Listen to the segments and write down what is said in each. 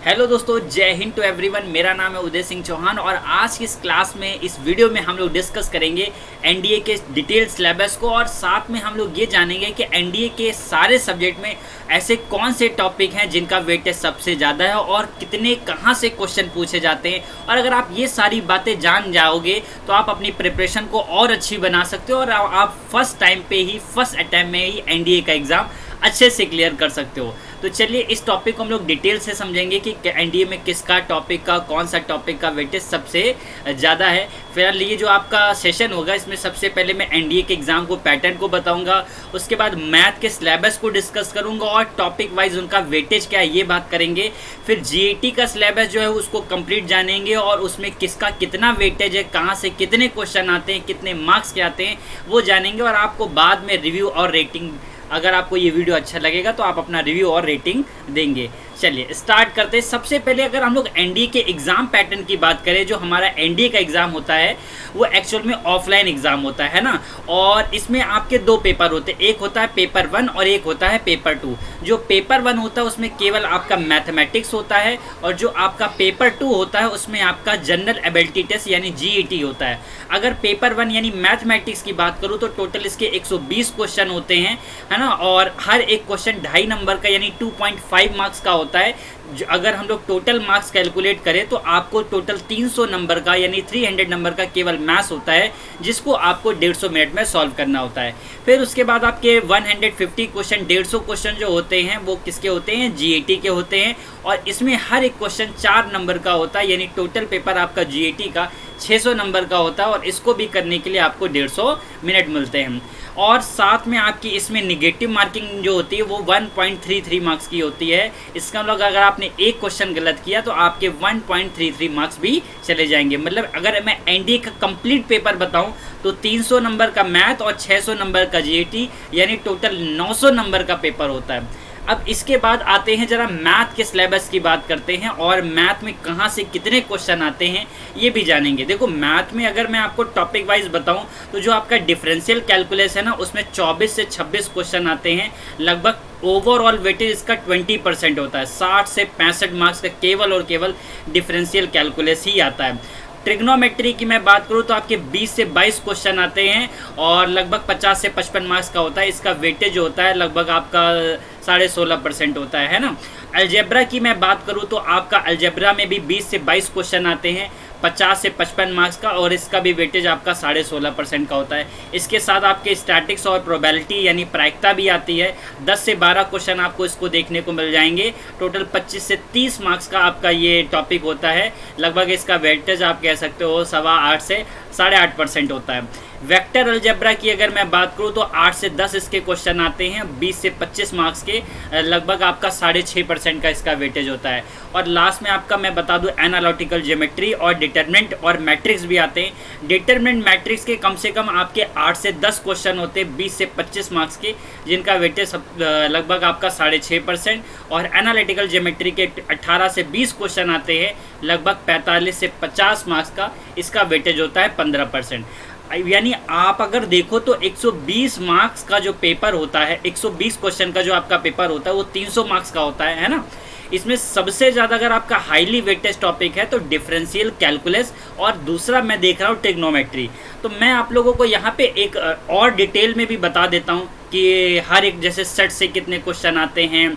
Hello दोस्तों, जय Hind to everyone. मेरा नाम है उदय सिंह चौहान और आज की इस क्लास में इस वीडियो में हम लोग डिस्कस करेंगे एनडीए के डिटेल सिलेबस को और साथ में हम लोग ये जानेंगे कि एनडीए के सारे सब्जेक्ट में ऐसे कौन से टॉपिक हैं जिनका वेटेज सबसे ज़्यादा है और कितने कहाँ से क्वेश्चन पूछे जाते हैं। और अगर आप ये सारी बातें जान जाओगे तो आप अपनी प्रिपरेशन को और अच्छी बना सकते हो और आप फर्स्ट टाइम पे ही फर्स्ट अटैम्प्ट में ही एनडीए का एग्ज़ाम अच्छे से क्लियर कर सकते हो। तो चलिए इस टॉपिक को हम लोग डिटेल से समझेंगे कि एनडीए में किसका टॉपिक का कौन सा टॉपिक का वेटेज सबसे ज़्यादा है। फिलहाल ये जो आपका सेशन होगा इसमें सबसे पहले मैं एनडीए के एग्ज़ाम को पैटर्न को बताऊंगा, उसके बाद मैथ के सिलेबस को डिस्कस करूंगा और टॉपिक वाइज उनका वेटेज क्या है ये बात करेंगे। फिर जीएटी का सिलेबस जो है उसको कंप्लीट जानेंगे और उसमें किसका कितना वेटेज है, कहाँ से कितने क्वेश्चन आते हैं, कितने मार्क्स के आते हैं वो जानेंगे और आपको बाद में रिव्यू और रेटिंग, अगर आपको ये वीडियो अच्छा लगेगा तो आप अपना रिव्यू और रेटिंग देंगे। चलिए स्टार्ट करते हैं। सबसे पहले अगर हम लोग एनडीए के एग्ज़ाम पैटर्न की बात करें, जो हमारा एनडीए का एग्ज़ाम होता है वो एक्चुअल में ऑफलाइन एग्ज़ाम होता है ना, और इसमें आपके दो पेपर होते हैं, एक होता है पेपर 1 और एक होता है पेपर 2। जो पेपर 1 होता है उसमें केवल आपका मैथमेटिक्स होता है और जो आपका पेपर 2 होता है उसमें आपका जनरल एबिलिटी टेस्ट यानी जीईटी होता है। अगर पेपर 1 यानी मैथमेटिक्स की बात करूँ तो टोटल इसके 120 क्वेश्चन होते हैं, है ना, और हर एक क्वेश्चन 2.5 नंबर का यानी 2.5 मार्क्स का होता है। अगर हम लोग टोटल मार्क्स कैलकुलेट करें तो आपको टोटल 300 नंबर का यानी 300 नंबर का केवल मैथ्स होता है, जिसको आपको 150 मिनट में सॉल्व करना होता है। फिर उसके बाद आपके 150 क्वेश्चन, 150 क्वेश्चन जो होते हैं वो किसके होते हैं, जीएटी के होते हैं, और इसमें हर एक क्वेश्चन 4 नंबर का होता है, यानी टोटल पेपर आपका जीएटी का 600 नंबर का होता है और इसको भी करने के लिए आपको 150 मिनट मिलते हैं। और साथ में आपकी इसमें निगेटिव मार्किंग जो होती है वो 1.33 मार्क्स की होती है। इसका मतलब अगर आपने एक क्वेश्चन गलत किया तो आपके 1.33 मार्क्स भी चले जाएंगे। मतलब अगर मैं एनडीए का कंप्लीट पेपर बताऊं तो 300 नंबर का मैथ और 600 नंबर का जीएटी यानी टोटल 900 नंबर का पेपर होता है। अब इसके बाद आते हैं जरा मैथ के सिलेबस की बात करते हैं और मैथ में कहाँ से कितने क्वेश्चन आते हैं ये भी जानेंगे। देखो मैथ में अगर मैं आपको टॉपिक वाइज बताऊं तो जो आपका डिफरेंशियल कैलकुलस है ना उसमें 24 से 26 क्वेश्चन आते हैं। लगभग ओवरऑल वेटेज इसका 20% होता है। 60 से 65 मार्क्स का केवल और केवल डिफरेंशियल कैलकुलस ही आता है। ट्रिग्नोमेट्री की मैं बात करूँ तो आपके 20 से 22 क्वेश्चन आते हैं और लगभग 50 से 55 मार्क्स का होता है। इसका वेटेज होता है लगभग आपका 16.5% होता है ना। अलजेब्रा की मैं बात करूँ तो आपका अलजेब्रा में भी 20 से 22 क्वेश्चन आते हैं, 50 से 55 मार्क्स का, और इसका भी वेटेज आपका 16.5% का होता है। इसके साथ आपके स्टैटिक्स और प्रोबेबिलिटी यानी प्रायिकता भी आती है। 10 से 12 क्वेश्चन आपको इसको देखने को मिल जाएंगे। टोटल 25 से 30 मार्क्स का आपका ये टॉपिक होता है। लगभग इसका वेटेज आप कह सकते हो 8.25 से 8.5% होता है। वेक्टर अलजेब्रा की अगर मैं बात करूँ तो 8 से 10 इसके क्वेश्चन आते हैं, 20 से 25 मार्क्स के, लगभग आपका 6.5% का इसका वेटेज होता है। और लास्ट में आपका मैं बता दूं एनालिटिकल ज्योमेट्री और डिटरमिनेंट और मैट्रिक्स भी आते हैं। डिटरमिनेंट मैट्रिक्स के कम से कम आपके 8 से 10 क्वेश्चन होते हैं 20 से 25 मार्क्स के, जिनका वेटेज लगभग आपका 6.5%, और एनालिटिकल ज्योमेट्री के 18 से 20 क्वेश्चन आते हैं, लगभग 45 से 50 मार्क्स का, इसका वेटेज होता है 15%। यानी आप अगर देखो तो 120 मार्क्स का जो पेपर होता है, 120 क्वेश्चन का जो आपका पेपर होता है वो 300 मार्क्स का होता है ना। इसमें सबसे ज़्यादा अगर आपका हाईली वेटेज टॉपिक है तो डिफरेंशियल कैलकुलस और दूसरा मैं देख रहा हूँ ट्रिग्नोमेट्री। तो मैं आप लोगों को यहाँ पे एक और डिटेल में भी बता देता हूँ कि हर एक, जैसे सेट से कितने क्वेश्चन आते हैं,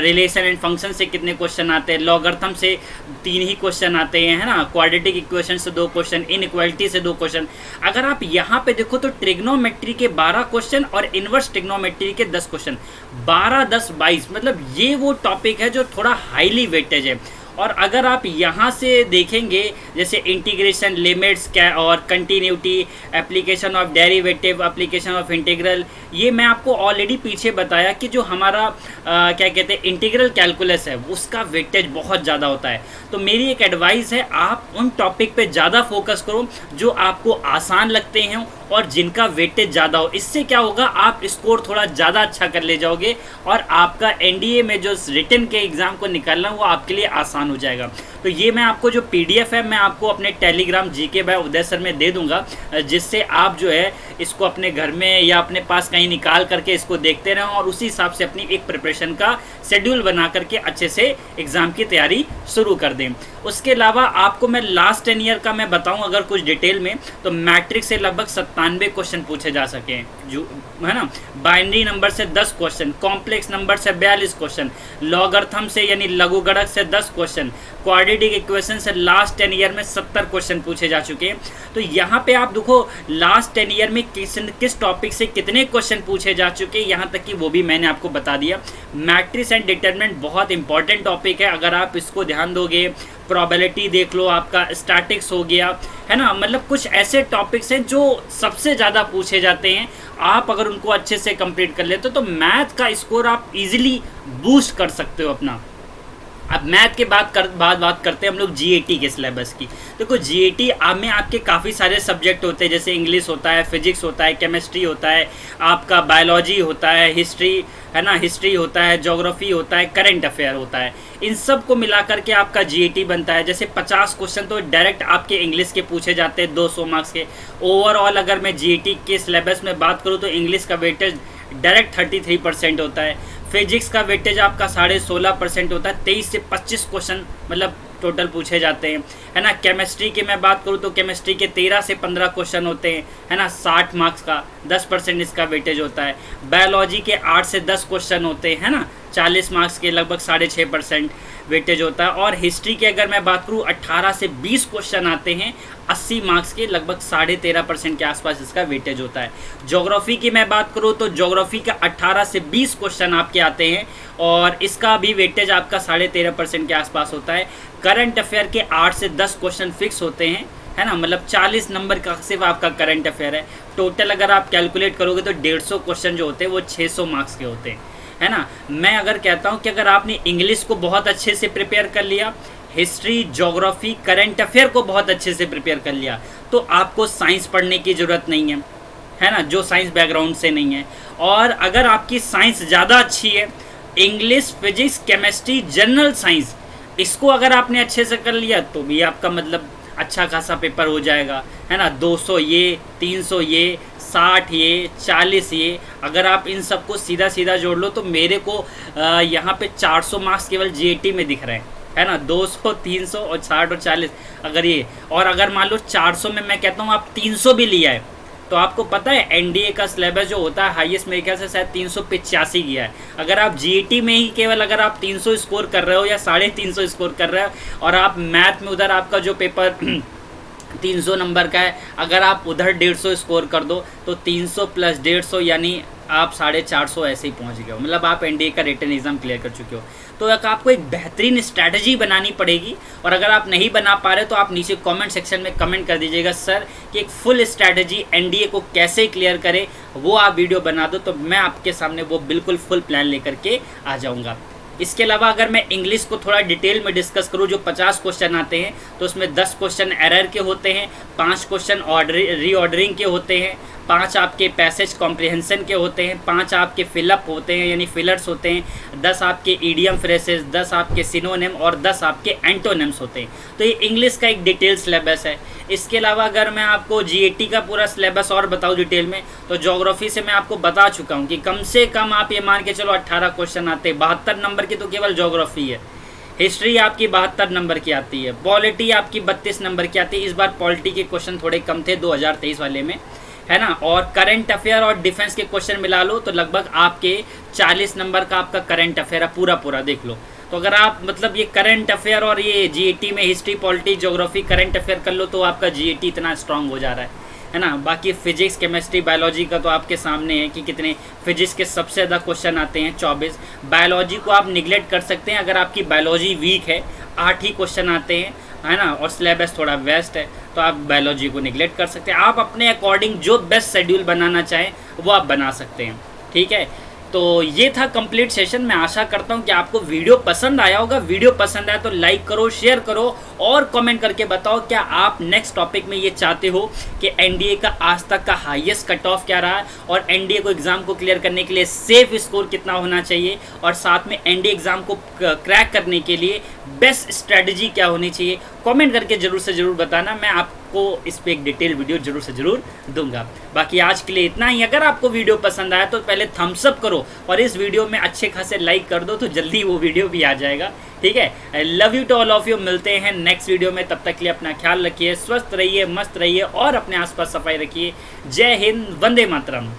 रिलेशन एंड फंक्शन से कितने क्वेश्चन आते हैं, लॉगरिथम से 3 ही क्वेश्चन आते हैं, है ना, क्वाड्रेटिक इक्वेशन से 2 क्वेश्चन, इनइक्वालिटी से 2 क्वेश्चन। अगर आप यहाँ पे देखो तो ट्रिग्नोमेट्री के 12 क्वेश्चन और इन्वर्स ट्रिग्नोमेट्री के 10 क्वेश्चन, 12, 10, 22, मतलब ये वो टॉपिक है जो थोड़ा हाईली वेटेज है। और अगर आप यहाँ से देखेंगे जैसे इंटीग्रेशन, लिमिट्स क्या और continuity, application of derivative, application of integral, ये मैं आपको ऑलरेडी पीछे बताया कि जो हमारा क्या कहते हैं इंटीग्रल कैलकुलस है उसका वेटेज बहुत ज़्यादा होता है। तो मेरी एक एडवाइस है, आप उन टॉपिक पे ज़्यादा फोकस करो जो आपको आसान लगते हैं और जिनका वेटेज ज़्यादा हो। इससे क्या होगा, आप स्कोर थोड़ा ज़्यादा अच्छा कर ले जाओगे और आपका एनडीए में जो रिटन के एग्ज़ाम को निकालना वो आपके लिए आसान हो जाएगा। तो ये मैं आपको जो पीडीएफ है मैं आपको अपने Telegram GK by Uday sir में दे दूंगा, जिससे आप जो है इसको अपने घर में या अपने पास कहीं निकाल करके इसको देखते रहें और उसी हिसाब से अपनी एक प्रिपरेशन का शेड्यूल बना करके अच्छे से एग्ज़ाम की तैयारी शुरू कर दें। उसके अलावा आपको मैं लास्ट 10 ईयर का मैं बताऊं अगर कुछ डिटेल में, तो मैट्रिक से लगभग 97 क्वेश्चन पूछे जा सके, जो है ना, बाइनरी नंबर से 10 क्वेश्चन, कॉम्प्लेक्स नंबर से 42 क्वेश्चन, लॉगरिथम से यानी लघुगणक से 10 क्वेश्चन, क्वाड्रेटिक इक्वेशन से लास्ट 10 ईयर में 70 क्वेश्चन पूछे जा चुके हैं। तो यहाँ पे आप देखो लास्ट 10 ईयर में किस टॉपिक से कितने क्वेश्चन पूछे जा चुके हैं, यहाँ तक कि वो भी मैंने आपको बता दिया। मैट्रिक्स एंड डिटरमिनेंट बहुत इंपॉर्टेंट टॉपिक है, अगर आप इसको ध्यान दोगे, प्रोबेबिलिटी देख लो, आपका स्टैटिक्स हो गया, है ना, मतलब कुछ ऐसे टॉपिक्स हैं जो सबसे ज़्यादा पूछे जाते हैं। आप अगर उनको अच्छे से कंप्लीट कर लेते हो तो मैथ का स्कोर आप इजीली बूस्ट कर सकते हो अपना। अब मैथ के बात करते हैं हम लोग जीएटी के सिलेबस की। देखो जीएटी में आपके काफ़ी सारे सब्जेक्ट होते हैं, जैसे इंग्लिश होता है, फिजिक्स होता है, केमिस्ट्री होता है, आपका बायोलॉजी होता है, हिस्ट्री, है ना, हिस्ट्री होता है, ज्योग्राफी होता है, करंट अफेयर होता है। इन सब को मिला करके आपका जीएटी बनता है। जैसे 50 क्वेश्चन तो डायरेक्ट आपके इंग्लिश के पूछे जाते हैं 200 मार्क्स के। ओवरऑल अगर मैं जीएटी के सिलेबस में बात करूँ तो इंग्लिश का वेटेज डायरेक्ट 33% होता है, फिजिक्स का वेटेज आपका 16.5% होता है, 23 से 25 क्वेश्चन मतलब टोटल पूछे जाते हैं, है ना। केमिस्ट्री की मैं बात करूँ तो केमिस्ट्री के 13 से 15 क्वेश्चन होते हैं, है ना, 60 मार्क्स का, 10% इसका वेटेज होता है। बायोलॉजी के 8 से 10 क्वेश्चन होते हैं, है ना, 40 मार्क्स के लगभग 6.5% वेटेज होता है। और हिस्ट्री की अगर मैं बात करूँ 18 से 20 क्वेश्चन आते हैं, 80 मार्क्स के, लगभग 13.5% के आसपास इसका वेटेज होता है। ज्योग्राफी की मैं बात करूँ तो ज्योग्राफी का 18 से 20 क्वेश्चन आपके आते हैं और इसका भी वेटेज आपका 13.5% के आसपास होता है। करंट अफेयर के 8 से 10 क्वेश्चन फिक्स होते हैं, है ना, मतलब 40 नंबर का सिर्फ आपका करंट अफेयर है। टोटल अगर आप कैलकुलेट करोगे तो 150 क्वेश्चन जो होते हैं वो 600 मार्क्स के होते हैं, है ना। मैं अगर कहता हूँ कि अगर आपने इंग्लिश को बहुत अच्छे से प्रिपेयर कर लिया, हिस्ट्री, ज्योग्राफी, करंट अफेयर को बहुत अच्छे से प्रिपेयर कर लिया, तो आपको साइंस पढ़ने की ज़रूरत नहीं है ना, जो साइंस बैकग्राउंड से नहीं है। और अगर आपकी साइंस ज़्यादा अच्छी है, English, physics, chemistry, general science, इसको अगर आपने अच्छे से कर लिया तो भी आपका मतलब अच्छा खासा पेपर हो जाएगा, है ना। 200 ये, 300 ये, 60 ये, 40 ये, अगर आप इन सबको सीधा सीधा जोड़ लो तो मेरे को यहाँ पे 400 मार्क्स केवल जीएटी में दिख रहे हैं, है ना। 200, 300 और 60 और 40 अगर ये, और अगर मान लो 400 में मैं कहता हूँ आप 300 भी लिया है तो आपको पता है एनडीए का सिलेबस जो होता है हाईएस्ट मेरे ख्याल से शायद 385 गया है। अगर आप जीईटी में ही केवल अगर आप 300 स्कोर कर रहे हो या 350 स्कोर कर रहे हो और आप मैथ में उधर आपका जो पेपर 300 नंबर का है, अगर आप उधर 150 स्कोर कर दो तो 300 प्लस 150 यानी आप 450 ऐसे ही पहुंच गए हो, मतलब आप एनडीए का रिटन एग्जाम क्लियर कर चुके हो। तो आपको एक बेहतरीन स्ट्रैटेजी बनानी पड़ेगी और अगर आप नहीं बना पा रहे तो आप नीचे कमेंट सेक्शन में कमेंट कर दीजिएगा सर कि एक फुल स्ट्रैटेजी एनडीए को कैसे क्लियर करे, वो आप वीडियो बना दो तो मैं आपके सामने वो बिल्कुल फुल प्लान लेकर के आ जाऊँगा। इसके अलावा अगर मैं इंग्लिश को थोड़ा डिटेल में डिस्कस करूं, जो 50 क्वेश्चन आते हैं तो उसमें 10 क्वेश्चन एरर के होते हैं, 5 क्वेश्चन रीऑर्डरिंग के होते हैं, 5 आपके पैसेज कॉम्प्रिहेंशन के होते हैं, 5 आपके फिलअप होते हैं यानी फिलर्स होते हैं, 10 आपके ईडियम फ्रेसेस, 10 आपके सिनोनिम और 10 आपके एंटोनिम्स होते हैं। तो ये इंग्लिश का एक डिटेल सिलेबस है। इसके अलावा अगर मैं आपको जीएटी का पूरा सिलेबस और बताऊँ डिटेल में तो ज्योग्राफी से मैं आपको बता चुका हूँ कि कम से कम आप ये मान के चलो 18 क्वेश्चन आते हैं, 72 नंबर की तो केवल ज्योग्राफी है। हिस्ट्री आपकी 72 नंबर की आती है, पॉलिटी आपकी 32 नंबर की आती है। इस बार पॉलिटी के क्वेश्चन थोड़े कम थे 2023 वाले में, है ना। और करंट अफेयर और डिफेंस के क्वेश्चन मिला लो तो लगभग आपके 40 नंबर का आपका करंट अफेयर है, पूरा देख लो। तो अगर आप मतलब ये करंट अफेयर और ये जीएटी में history, polity, geography, current affair कर लो तो आपका जीएटी इतना स्ट्रांग हो जा रहा है ना। बाकी फिजिक्स, केमिस्ट्री, बायोलॉजी का तो आपके सामने है कि कितने फिजिक्स के सबसे ज़्यादा क्वेश्चन आते हैं 24। बायोलॉजी को आप निगलेक्ट कर सकते हैं अगर आपकी बायोलॉजी वीक है, 8 ही क्वेश्चन आते हैं, है ना, और सिलेबस थोड़ा वेस्ट है तो आप बायोलॉजी को निगलेक्ट कर सकते हैं। आप अपने अकॉर्डिंग जो बेस्ट शेड्यूल बनाना चाहें वो आप बना सकते हैं, ठीक है। तो ये था कंप्लीट सेशन। मैं आशा करता हूँ कि आपको वीडियो पसंद आया होगा। वीडियो पसंद आया तो लाइक करो, शेयर करो और कमेंट करके बताओ क्या आप नेक्स्ट टॉपिक में ये चाहते हो कि एनडीए का आज तक का हाईएस्ट कट ऑफ क्या रहा है और एनडीए को एग्ज़ाम को क्लियर करने के लिए सेफ स्कोर कितना होना चाहिए और साथ में एनडीए एग्ज़ाम को क्रैक करने के लिए बेस्ट स्ट्रेटजी क्या होनी चाहिए। कमेंट करके ज़रूर से ज़रूर बताना। मैं आपको इस पर एक डिटेल वीडियो जरूर से जरूर दूंगा। बाकी आज के लिए इतना ही। अगर आपको वीडियो पसंद आया तो पहले थम्स अप करो और इस वीडियो में अच्छे खासे लाइक कर दो, तो जल्दी वो वीडियो भी आ जाएगा। ठीक है, I love you to all of you. मिलते हैं नेक्स्ट वीडियो में, तब तक के लिए अपना ख्याल रखिए, स्वस्थ रहिए, मस्त रहिए और अपने आसपास सफाई रखिए। जय हिंद, वंदे मातरम।